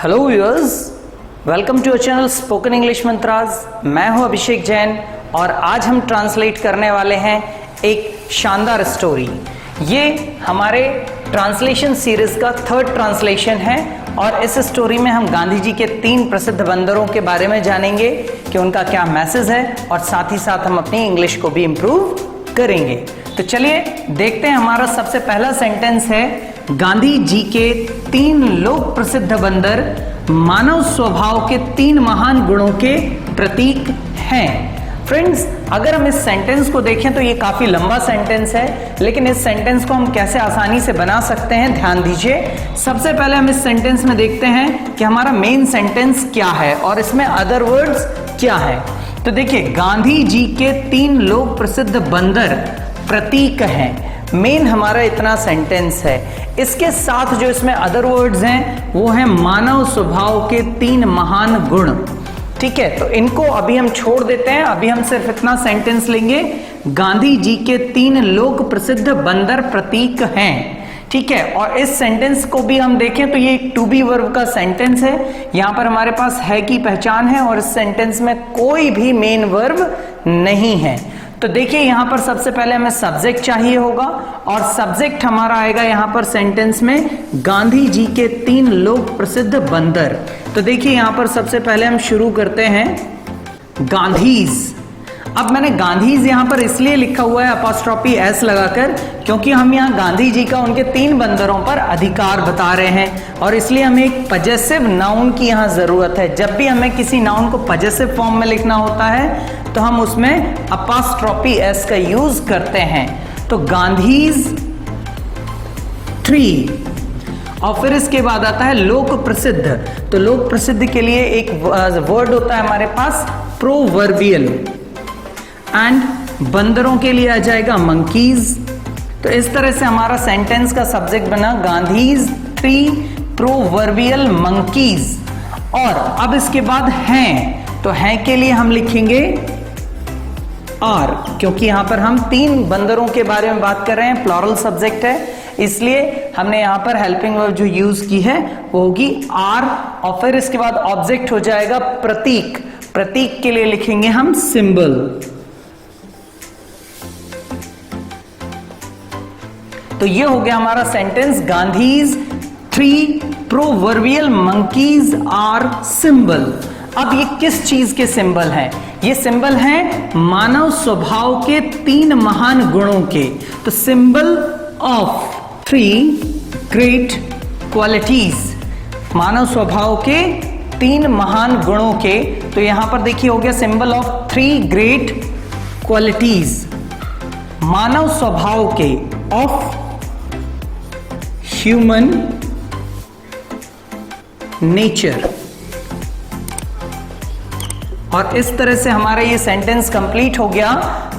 Hello viewers, welcome to our channel spoken English mantras. मैं हूं अभिषेक जैन और आज हम ट्रांसलेट करने वाले हैं एक शानदार स्टोरी। ये हमारे ट्रांसलेशन सीरीज का थर्ड ट्रांसलेशन है और इस स्टोरी में हम गांधी जी के 3 प्रसिद्ध बंदरों के बारे में जानेंगे कि उनका क्या मैसेज है और साथ ही साथ हम अपनी इंग्लिश को भी इम्प्रूव करेंगे। तो चलिए देखते हैं। हमारा सबसे पहला सेंटेंस है, गांधी जी के 3 लोक प्रसिद्ध बंदर मानव स्वभाव के 3 महान गुणों के प्रतीक हैं। फ्रेंड्स, अगर हम इस सेंटेंस को देखें तो ये काफी लंबा सेंटेंस है, लेकिन इस सेंटेंस को हम कैसे आसानी से बना सकते हैं, ध्यान दीजिए। सबसे पहले हम इस सेंटेंस में देखते हैं कि हमारा मेन सेंटेंस क्या है और इसमें अदर वर्ड्स क्या है। तो देखिए, गांधी जी के 3 लोक प्रसिद्ध बंदर प्रतीक हैं। मेन हमारा इतना सेंटेंस है। इसके साथ जो इसमें अदर वर्ड्स हैं वो है मानव स्वभाव के 3 महान गुण। ठीक है, तो इनको अभी हम छोड़ देते हैं। अभी हम सिर्फ इतना सेंटेंस लेंगे, गांधी जी के 3 लोक प्रसिद्ध बंदर प्रतीक हैं। ठीक है, और इस सेंटेंस को भी हम देखें तो ये एक टू बी वर्ब का सेंटेंस है। यहां पर हमारे पास है की पहचान है और इस सेंटेंस में कोई भी मेन वर्ब नहीं है। तो देखिए, यहां पर सबसे पहले हमें सब्जेक्ट चाहिए होगा और सब्जेक्ट हमारा आएगा यहां पर सेंटेंस में गांधी जी के 3 लोक प्रसिद्ध बंदर। तो देखिए, यहां पर सबसे पहले हम शुरू करते हैं गांधीज। अब मैंने गांधीज यहां पर इसलिए लिखा हुआ है अपॉस्ट्रोफी एस लगाकर, क्योंकि हम यहां गांधी जी का उनके 3 बंदरों पर अधिकार बता रहे हैं और इसलिए हमें एक पजेसिव नाउन की यहां जरूरत है। जब भी हमें किसी नाउन को पजेसिव फॉर्म में लिखना होता है तो हम उसमें अपॉस्ट्रोफी एस का यूज करते हैं। तो गांधीज 3 और फिर इसके बाद आता है लोक प्रसिद्ध। तो लोक प्रसिद्ध के लिए एक वर्ड होता है हमारे पास प्रोवर्बियल, एंड बंदरों के लिए आ जाएगा मंकीज। तो इस तरह से हमारा सेंटेंस का सब्जेक्ट बना गांधीज 3 प्रोवर्बियल मंकीज। और अब इसके बाद हैं, तो हैं के लिए हम लिखेंगे आर, क्योंकि यहां पर हम 3 बंदरों के बारे में बात कर रहे हैं, प्लूरल सब्जेक्ट है, इसलिए हमने यहां पर हेल्पिंग वर्ब जो यूज की है वो होगी आर। और फिर इसके बाद ऑब्जेक्ट हो जाएगा प्रतीक। प्रतीक के लिए लिखेंगे हम सिंबल। तो ये हो गया हमारा sentence, Gandhi's 3 proverbial monkeys are symbol. अब ये किस चीज के सिंबल हैं? ये सिंबल हैं मानव स्वभाव के 3 महान गुणों के। तो सिंबल ऑफ 3 ग्रेट क्वालिटीज, मानव स्वभाव के 3 महान गुणों के। तो यहां पर देखिए हो गया सिंबल ऑफ 3 ग्रेट क्वालिटीज, मानव स्वभाव के, ऑफ ह्यूमन नेचर। और इस तरह से हमारा ये सेंटेंस कंप्लीट हो गया,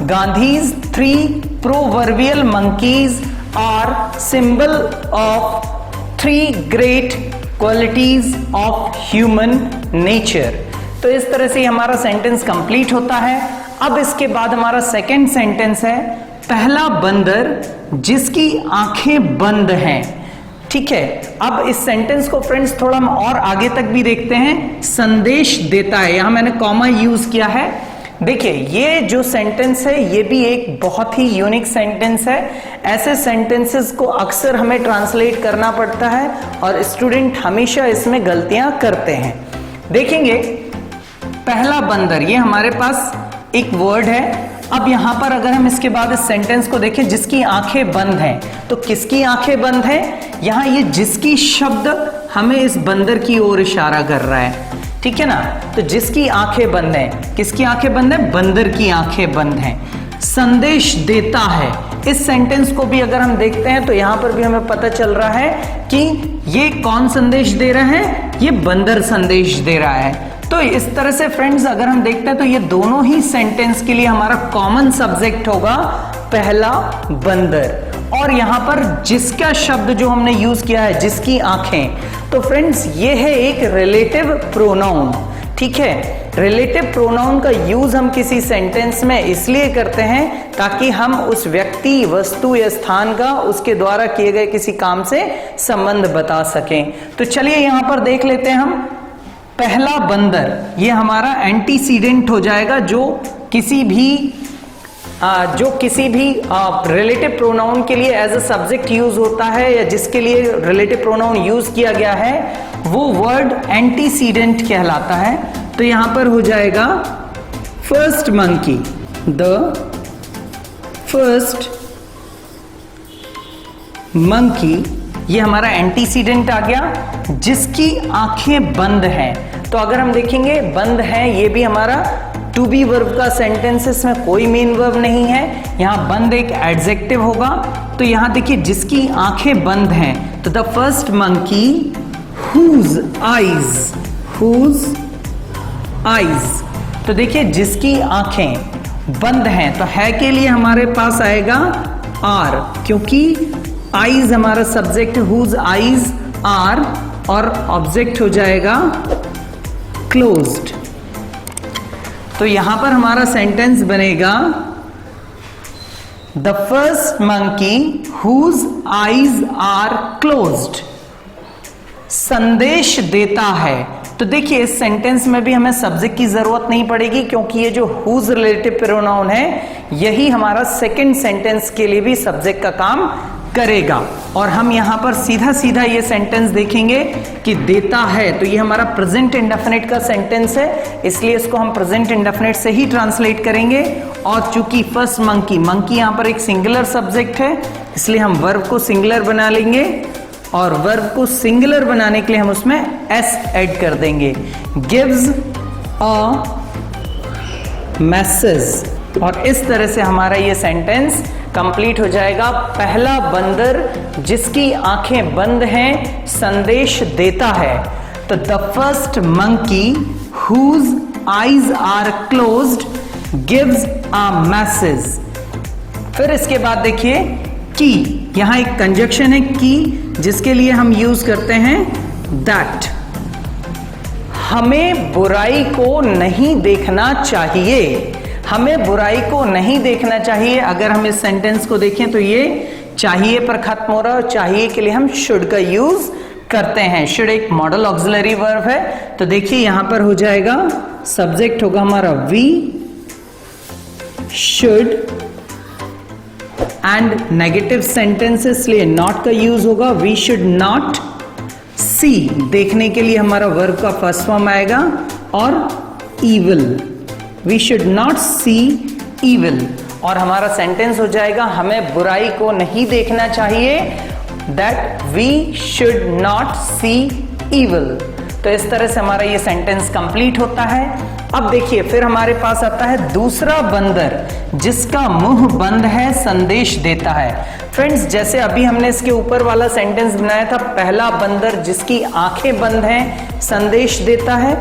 Gandhi's 3 proverbial monkeys are symbol of 3 great qualities of human nature. तो इस तरह से हमारा सेंटेंस कंप्लीट होता है। अब इसके बाद हमारा सेकंड सेंटेंस है, पहला बंदर जिसकी आंखें बंद हैं। ठीक है, अब इस सेंटेंस को फ्रेंड्स थोड़ा हम और आगे तक भी देखते हैं। संदेश देता है, यहां मैंने कॉमा यूज किया है। देखिए, ये जो सेंटेंस है ये भी एक बहुत ही यूनिक सेंटेंस है। ऐसे सेंटेंसेस को अक्सर हमें ट्रांसलेट करना पड़ता है और स्टूडेंट हमेशा इसमें गलतियां करते हैं। देखेंगे, पहला बंदर, ये हमारे पास एक वर्ड है। अब यहां पर अगर हम इसके बाद इस सेंटेंस को देखें, जिसकी आंखें बंद हैं, तो किसकी आंखें बंद हैं? यहां ये जिसकी शब्द हमें इस बंदर की ओर इशारा कर रहा है। ठीक है ना, तो जिसकी आंखें बंद हैं, किसकी आंखें बंद हैं? बंदर की आंखें बंद हैं। संदेश देता है, इस सेंटेंस को भी अगर हम देखते हैं तो यहां पर भी हमें पता चल रहा है कि ये कौन संदेश दे रहा है? ये बंदर संदेश दे रहा है। तो इस तरह से फ्रेंड्स अगर हम देखते हैं तो ये दोनों ही सेंटेंस के लिए हमारा कॉमन सब्जेक्ट होगा पहला बंदर। और यहां पर जिसका शब्द जो हमने यूज किया है, जिसकी आंखें, तो फ्रेंड्स ये है एक रिलेटिव प्रोनाउन। ठीक है। रिलेटिव प्रोनाउन का यूज हम किसी सेंटेंस में इसलिए करते हैं ताकि हम उस व्यक्ति, वस्तु या स्थान का उसके द्वारा किए गए किसी काम से संबंध बता सकें। तो चलिए यहां पर देख लेते हैं हम। पहला बंदर, ये हमारा एंटीसीडेंट हो जाएगा जो किसी भी रिलेटिव प्रोनाउन के लिए एज अ सब्जेक्ट यूज होता है या जिसके लिए रिलेटिव प्रोनाउन यूज किया गया है वो वर्ड एंटीसीडेंट कहलाता है। तो यहां पर हो जाएगा first monkey, the first monkey, ये हमारा एंटीसीडेंट आ गया जिसकी आंखें बंद हैं। तो अगर हम देखेंगे बंद हैं, ये भी हमारा टू बी वर्ब का सेंटेंस, इसमें कोई मेन वर्ब नहीं है, यहां बंद एक एडजेक्टिव होगा। तो यहां देखिए जिसकी आंखें बंद हैं, तो the first monkey whose eyes, तो देखिए जिसकी आंखें बंद हैं, तो है के लिए हमारे पास आएगा आर, क्योंकि आईज हमारा सब्जेक्ट, whose eyes are, और ऑब्जेक्ट हो जाएगा क्लोज्ड। तो यहां पर हमारा सेंटेंस बनेगा the first monkey whose eyes are closed संदेश देता है। तो देखिए इस सेंटेंस में भी हमें सब्जेक्ट की जरूरत नहीं पड़ेगी क्योंकि ये जो whose रिलेटिव प्रोनाउन है यही हमारा सेकंड सेंटेंस के लिए भी सब्जेक्ट का काम करेगा। और हम यहां पर सीधा सीधा ये सेंटेंस देखेंगे कि देता है, तो ये हमारा प्रेजेंट इंडेफिनिट का सेंटेंस है, इसलिए इसको हम प्रेजेंट इंडेफिनिट से ही ट्रांसलेट करेंगे। और चूंकि फर्स्ट मंकी, मंकी यहां पर एक सिंगुलर सब्जेक्ट है, इसलिए हम वर्ब को सिंगुलर बना लेंगे और वर्ब को सिंगुलर बनाने के लिए हम उसमें एस ऐड कर देंगे। गिव्स अ मैसेज, और इस तरह से हमारा ये सेंटेंस कंप्लीट हो जाएगा। पहला बंदर जिसकी आंखें बंद हैं संदेश देता है। तो the first monkey whose eyes are closed gives a message। फिर इसके बाद देखिए की, यहां एक कंजक्शन है की जिसके लिए हम यूज करते हैं दैट। हमें बुराई को नहीं देखना चाहिए, हमें बुराई को नहीं देखना चाहिए। अगर हम इस सेंटेंस को देखें तो ये चाहिए पर खत्म हो रहा है और चाहिए के लिए हम शुड का यूज करते हैं। शुड एक मॉडल ऑक्सिलरी वर्ब है। तो देखिए यहां पर हो जाएगा सब्जेक्ट होगा हमारा we should, and negative sentence इसलिए नॉट का यूज होगा। वी शुड नॉट सी, देखने के लिए हमारा वर्ब का फर्स्ट फॉर्म आएगा, और evil, we should not see evil, और हमारा सेंटेंस हो जाएगा हमें बुराई को नहीं देखना चाहिए, that we should not see evil. तो इस तरह से हमारा ये सेंटेंस कंप्लीट होता है। अब देखिए फिर हमारे पास आता है दूसरा बंदर जिसका मुंह बंद है संदेश देता है। फ्रेंड्स जैसे अभी हमने इसके ऊपर वाला सेंटेंस बनाया था, पहला बंदर जिसकी आंखें बंद हैं संदेश देता है,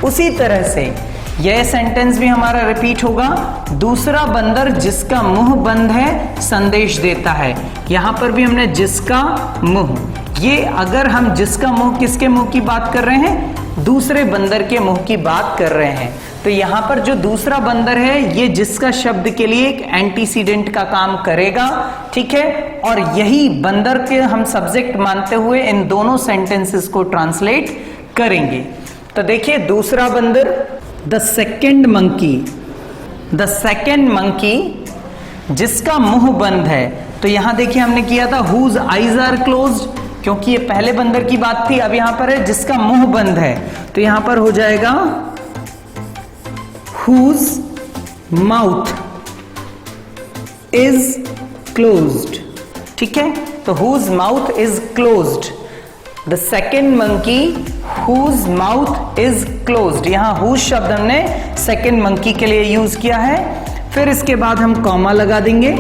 उसी तरह से यह सेंटेंस भी हमारा रिपीट होगा। दूसरा बंदर जिसका मुंह बंद है संदेश देता है। यहां पर भी हमने जिसका मुंह, ये अगर हम जिसका मुंह किसके मुंह की बात कर रहे हैं, दूसरे बंदर के मुंह की बात कर रहे हैं। तो यहां पर जो दूसरा बंदर है ये जिसका शब्द के लिए एक एंटीसीडेंट का काम करेगा, ठीक है। और यही बंदर के हम सब्जेक्ट मानते हुए इन दोनों सेंटेंसेस को ट्रांसलेट करेंगे। तो देखिए दूसरा बंदर, the second monkey, the second monkey जिसका मुंह बंद है। तो यहां देखिए हमने किया था whose eyes are closed, क्योंकि ये पहले बंदर की बात थी। अब यहां पर है जिसका मुंह बंद है, तो यहां पर हो जाएगा whose mouth is closed, ठीक है। तो whose mouth is closed, the second monkey whose mouth is closed। यहां whose शब्द हमने सेकेंड मंकी के लिए यूज किया है। फिर इसके बाद हम कॉमा लगा देंगे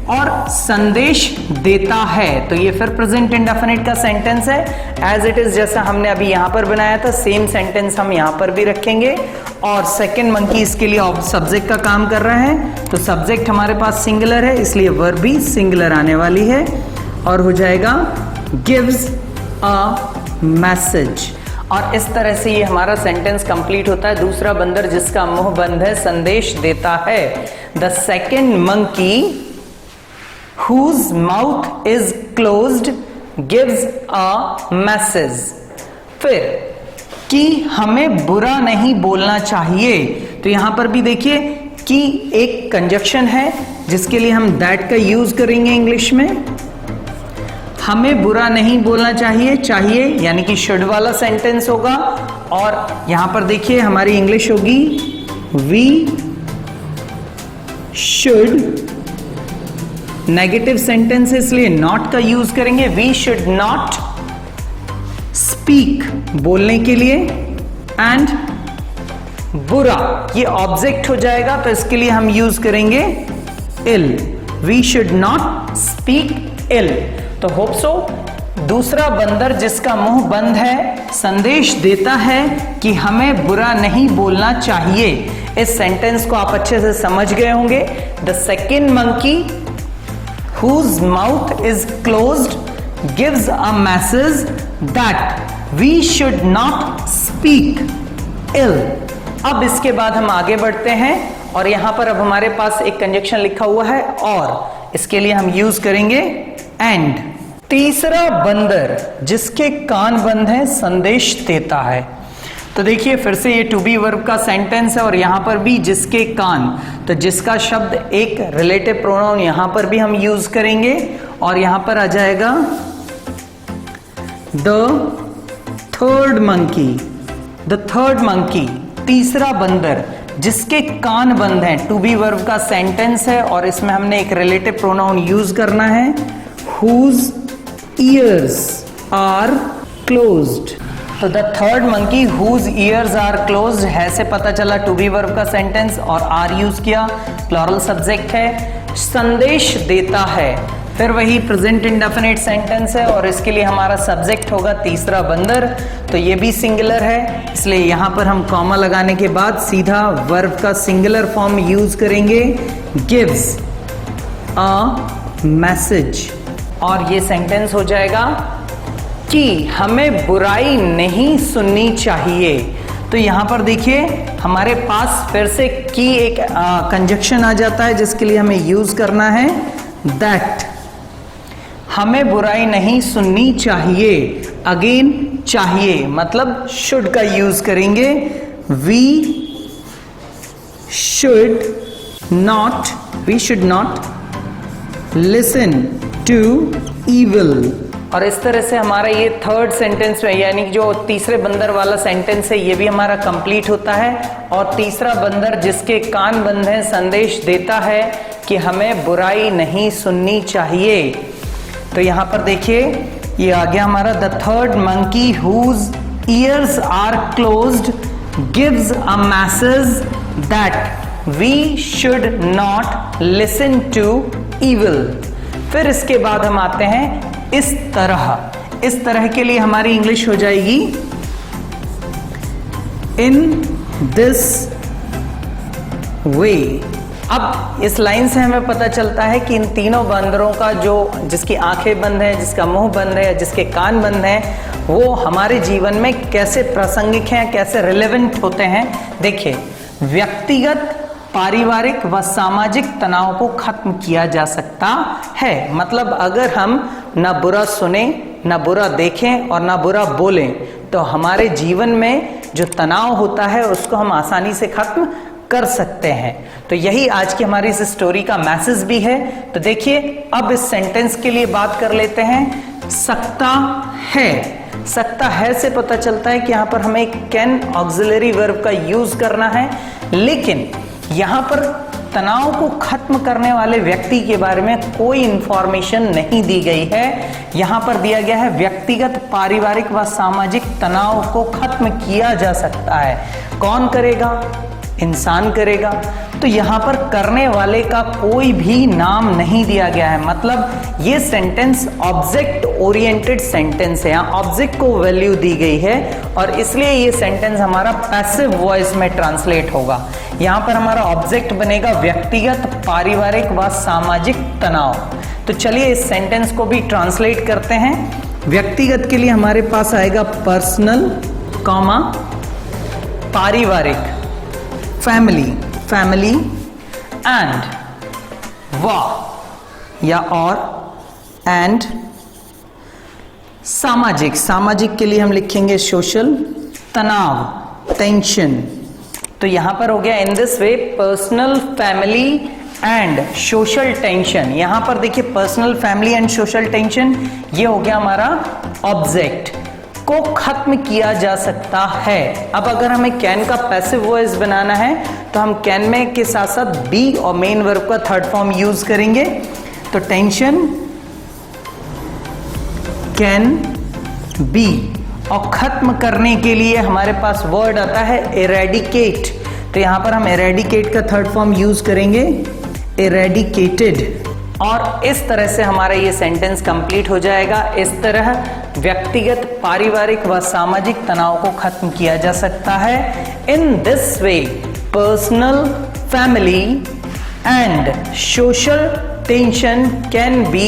और संदेश देता है। तो ये फिर प्रेजेंट इंडेफिनिट का सेंटेंस है, एज इट इज जैसा हमने अभी यहां पर बनाया था सेम सेंटेंस हम यहां पर भी रखेंगे। और सेकेंड मंकी इसके लिए सब्जेक्ट का काम कर रहा है, तो सब्जेक्ट हमारे पास सिंगुलर है इसलिए वर्ब भी सिंगुलर आने वाली है और हो जाएगा गिव्स अ मैसेज। और इस तरह से ये हमारा सेंटेंस कंप्लीट होता है। दूसरा बंदर जिसका मुंह बंद है संदेश देता है। The second monkey whose mouth is closed gives a message। फिर कि हमें बुरा नहीं बोलना चाहिए, तो यहां पर भी देखिए कि एक कंजक्शन है जिसके लिए हम दैट का यूज करेंगे इंग्लिश में। हमें बुरा नहीं बोलना चाहिए यानी कि शुड वाला सेंटेंस होगा। और यहां पर देखिए हमारी इंग्लिश होगी वी शुड, नेगेटिव सेंटेंस इसलिए नॉट का यूज करेंगे। वी शुड नॉट स्पीक, बोलने के लिए, एंड बुरा ये ऑब्जेक्ट हो जाएगा तो इसके लिए हम यूज करेंगे ill. We should not speak ill. तो होप सो दूसरा बंदर जिसका मुंह बंद है संदेश देता है कि हमें बुरा नहीं बोलना चाहिए। इस सेंटेंस को आप अच्छे से समझ गए होंगे। The second monkey whose mouth is closed gives a message that we should not speak ill। अब इसके बाद हम आगे बढ़ते हैं और यहां पर अब हमारे पास एक कंजक्शन लिखा हुआ है और इसके लिए हम यूज करेंगे एंड। तीसरा बंदर जिसके कान बंद है संदेश देता है। तो देखिए फिर से ये टू बी वर्ब का सेंटेंस है और यहां पर भी जिसके कान, तो जिसका शब्द एक रिलेटिव प्रोनाउन यहां पर भी हम यूज करेंगे और यहां पर आ जाएगा the third monkey. The third monkey तीसरा बंदर जिसके कान बंद हैं, टू बी वर्ब का सेंटेंस है और इसमें हमने एक रिलेटिव प्रोनाउन यूज करना है whose ears are closed। तो the third monkey whose ears are closed है से पता चला टू बी वर्ब का सेंटेंस और आर यूज किया, प्लूरल सब्जेक्ट है। संदेश देता है, फिर वही प्रेजेंट इंडेफिनिट सेंटेंस है और इसके लिए हमारा सब्जेक्ट होगा तीसरा बंदर। तो ये भी सिंगुलर है इसलिए यहां पर हम कॉमा लगाने के बाद सीधा वर्ब का सिंगुलर फॉर्म यूज करेंगे गिव्स अ मैसेज। और ये सेंटेंस हो जाएगा कि हमें बुराई नहीं सुननी चाहिए। तो यहां पर देखिए हमारे पास फिर से की एक कंजक्शन आ जाता है जिसके लिए हमें यूज करना है दैट। हमें बुराई नहीं सुननी चाहिए, अगेन चाहिए मतलब शुड का यूज करेंगे। We should not listen to evil. और इस तरह से हमारा ये थर्ड सेंटेंस में यानी जो तीसरे बंदर वाला सेंटेंस है ये भी हमारा कंप्लीट होता है। और तीसरा बंदर जिसके कान बंद हैं संदेश देता है कि हमें बुराई नहीं सुननी चाहिए। तो यहां पर देखिए ये आ गया हमारा the third monkey whose ears are closed gives a message that we should not listen to evil। फिर इसके बाद हम आते हैं इस तरह के लिए हमारी इंग्लिश हो जाएगी इन दिस वे। अब इस लाइन से हमें पता चलता है कि इन तीनों बंदरों का जिसकी आंखें बंद है, जिसका मुंह बंद है, जिसके कान बंद हैं, वो हमारे जीवन में कैसे प्रासंगिक हैं, कैसे रिलेवेंट होते हैं। देखिए व्यक्तिगत, पारिवारिक व सामाजिक तनाव को खत्म किया जा सकता है। मतलब अगर हम ना बुरा सुने, ना बुरा देखें और ना बुरा बोलें तो हमारे जीवन में जो तनाव होता है उसको हम आसानी से खत्म कर सकते हैं। तो यही आज की हमारी इस स्टोरी का मैसेज भी है। तो देखिए अब इस सेंटेंस के लिए बात कर लेते हैं सकता है से पता चलता है कि यहां पर हमें कैन ऑक्सिलरी वर्ब का यूज करना है। लेकिन यहां पर तनाव को खत्म करने वाले व्यक्ति के बारे में कोई इंफॉर्मेशन नहीं दी गई है। यहां पर दिया गया है व्यक्तिगत, पारिवारिक व सामाजिक तनाव को खत्म किया जा सकता है। कौन करेगा? इंसान करेगा। तो यहां पर करने वाले का कोई भी नाम नहीं दिया गया है। मतलब ये सेंटेंस ऑब्जेक्ट ओरिएंटेड सेंटेंस है, यहां ऑब्जेक्ट को वैल्यू दी गई है और इसलिए ये सेंटेंस हमारा पैसिव वॉइस में ट्रांसलेट होगा। यहां पर हमारा ऑब्जेक्ट बनेगा व्यक्तिगत, पारिवारिक व सामाजिक तनाव। तो चलिए इस सेंटेंस को भी ट्रांसलेट करते हैं। व्यक्तिगत के लिए हमारे पास आएगा पर्सनल, कॉमा पारिवारिक फैमिली, फैमिली एंड व या और एंड सामाजिक, सामाजिक के लिए हम लिखेंगे सोशल, तनाव टेंशन। तो यहां पर हो गया in this way personal, family and social tension. यहां पर देखिए personal, family and social tension, ये हो गया हमारा ऑब्जेक्ट को खत्म किया जा सकता है। अब अगर हमें कैन का पैसिव वॉइस बनाना है तो हम कैन में के साथ साथ बी और मेन वर्ब का थर्ड फॉर्म यूज करेंगे। तो टेंशन कैन बी, और खत्म करने के लिए हमारे पास वर्ड आता है इरेडिकेट। तो यहां पर हम इरेडिकेट का थर्ड फॉर्म यूज करेंगे, इरेडिकेटेड। और इस तरह से हमारा ये सेंटेंस कंप्लीट हो जाएगा। इस तरह व्यक्तिगत, पारिवारिक व सामाजिक तनाव को खत्म किया जा सकता है। In this way personal, family and social tension can be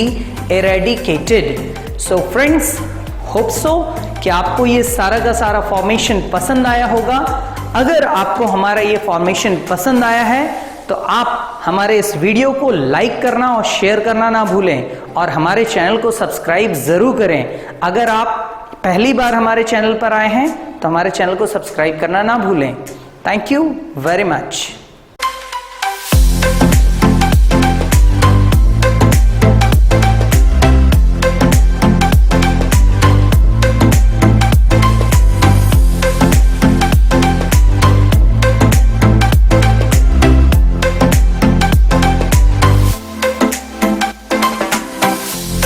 eradicated. So friends, hope so कि आपको ये सारा का सारा फॉर्मेशन पसंद आया होगा। अगर आपको हमारा ये फॉर्मेशन पसंद आया है तो आप हमारे इस वीडियो को लाइक करना और शेयर करना ना भूलें, और हमारे चैनल को सब्सक्राइब जरूर करें। अगर आप पहली बार हमारे चैनल पर आए हैं तो हमारे चैनल को सब्सक्राइब करना ना भूलें। Thank you very much.